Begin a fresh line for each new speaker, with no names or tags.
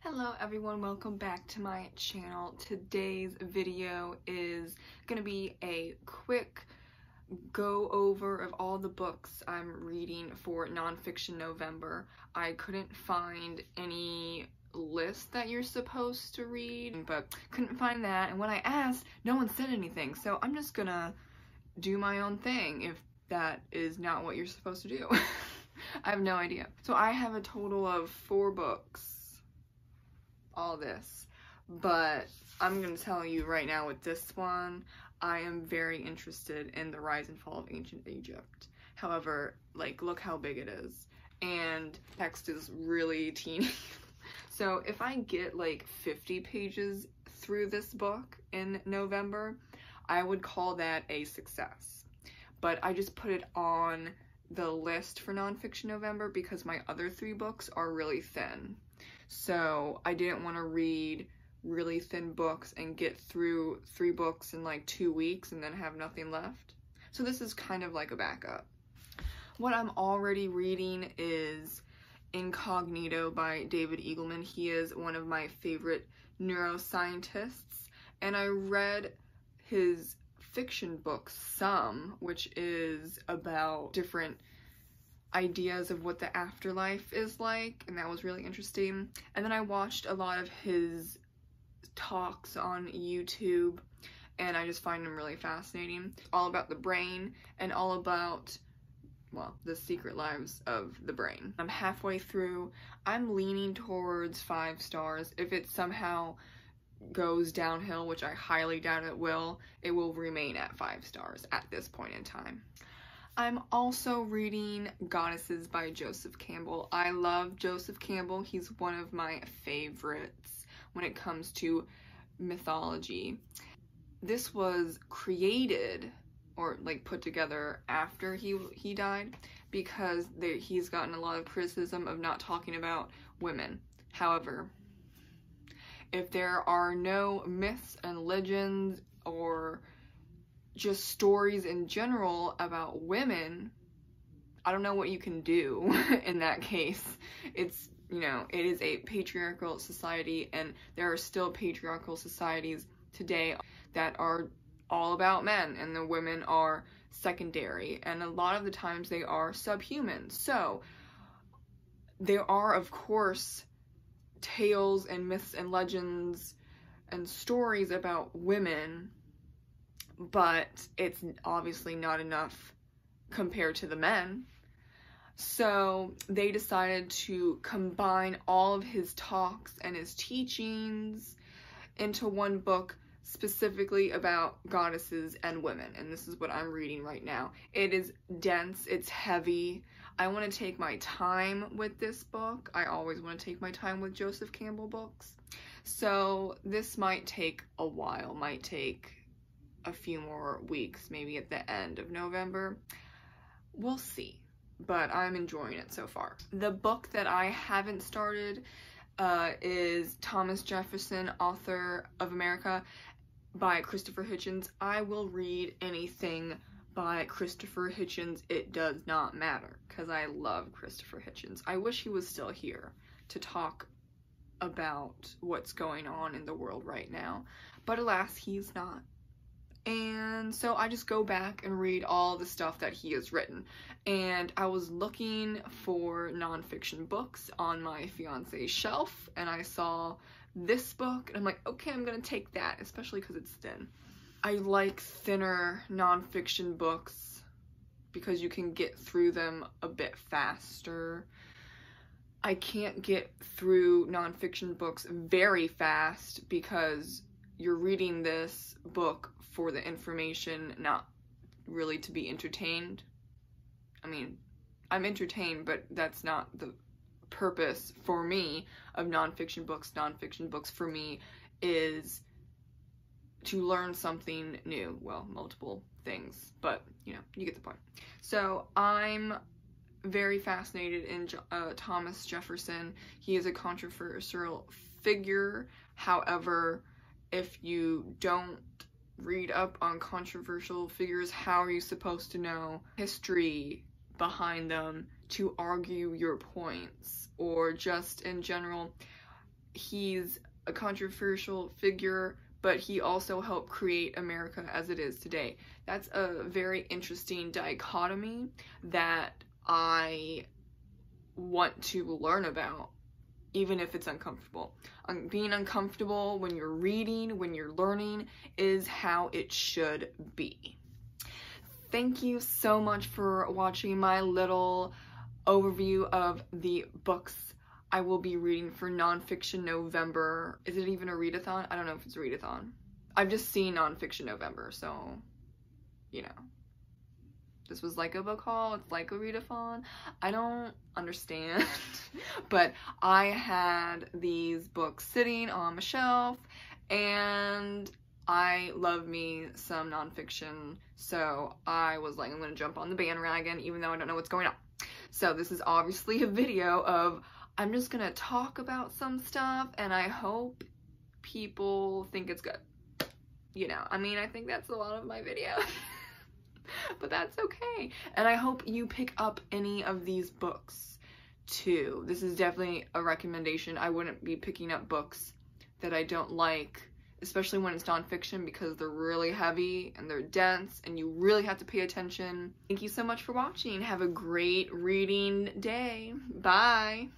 Hello everyone, welcome back to my channel. Today's video is going to be a quick go over of all the books I'm reading for Nonfiction November. I couldn't find any list that you're supposed to read, but couldn't find that, and when I asked, no one said anything, so I'm just gonna do my own thing if that is not what you're supposed to do. I have no idea. So I have a total of 4 books. All this, but I'm gonna tell you right now with this one, I am very interested in the rise and fall of ancient Egypt. However, like, look how big it is, and text is really teeny. So if I get like 50 pages through this book in November, I would call that a success. But I just put it on the list for Nonfiction November because my other 3 books are really thin. So I didn't want to read really thin books and get through 3 books in like 2 weeks and then have nothing left. So this is kind of like a backup. What I'm already reading is Incognito by David Eagleman. He is one of my favorite neuroscientists, and I read his fiction book Some, which is about different ideas of what the afterlife is like, and that was really interesting. And then I watched a lot of his talks on YouTube, and I just find them really fascinating. All about the brain and all about, well, the secret lives of the brain. I'm halfway through. I'm leaning towards 5 stars. If it somehow goes downhill, which I highly doubt it will remain at 5 stars at this point in time. I'm also reading Goddesses by Joseph Campbell. I love Joseph Campbell. He's one of my favorites when it comes to mythology. This was created or like put together after he died because he's gotten a lot of criticism of not talking about women. However, if there are no myths and legends or just stories in general about women, I don't know what you can do in that case. It's, you know, it is a patriarchal society, and there are still patriarchal societies today that are all about men, and the women are secondary, and a lot of the times they are subhuman. So there are, of course, tales and myths and legends and stories about women, but it's obviously not enough compared to the men. So they decided to combine all of his talks and his teachings into one book specifically about goddesses and women, and this is what I'm reading right now. It is dense, it's heavy. I want to take my time with this book. I always want to take my time with Joseph Campbell books. So this might take a while, might take a few more weeks, maybe at the end of November. We'll see, but I'm enjoying it so far. The book that I haven't started is Thomas Jefferson, Author of America, by Christopher Hitchens. I will read anything by Christopher Hitchens, it does not matter, because I love Christopher Hitchens. I wish he was still here to talk about what's going on in the world right now, but alas, he's not. And so I just go back and read all the stuff that he has written. And I was looking for nonfiction books on my fiance's shelf, and I saw this book, and I'm like, okay, I'm gonna take that, especially because it's thin. I like thinner nonfiction books because you can get through them a bit faster. I can't get through nonfiction books very fast because you're reading this book for the information, not really to be entertained. I mean, I'm entertained, but that's not the purpose for me of nonfiction books. Nonfiction books for me is to learn something new. Well, multiple things, but you know, you get the point. So I'm very fascinated in Thomas Jefferson. He is a controversial figure. However, if you don't read up on controversial figures, how are you supposed to know history behind them to argue your points, or just in general he's a controversial figure, but he also helped create America as it is today. That's a very interesting dichotomy that I want to learn about, even if it's uncomfortable. Being uncomfortable when you're reading, when you're learning, is how it should be. Thank you so much for watching my little overview of the books I will be reading for Nonfiction November. Is it even a readathon? I don't know if it's a readathon. I've just seen Nonfiction November, so, you know. This was like a book haul, it's like a readathon. I don't understand. But I had these books sitting on my shelf, and I love me some nonfiction, so I was like, I'm gonna jump on the bandwagon even though I don't know what's going on. So this is obviously a video of, I'm just gonna talk about some stuff, and I hope people think it's good. You know, I mean, I think that's a lot of my videos. But that's okay. And I hope you pick up any of these books too. This is definitely a recommendation. I wouldn't be picking up books that I don't like, especially when it's nonfiction, because they're really heavy and they're dense and you really have to pay attention. Thank you so much for watching. Have a great reading day. Bye.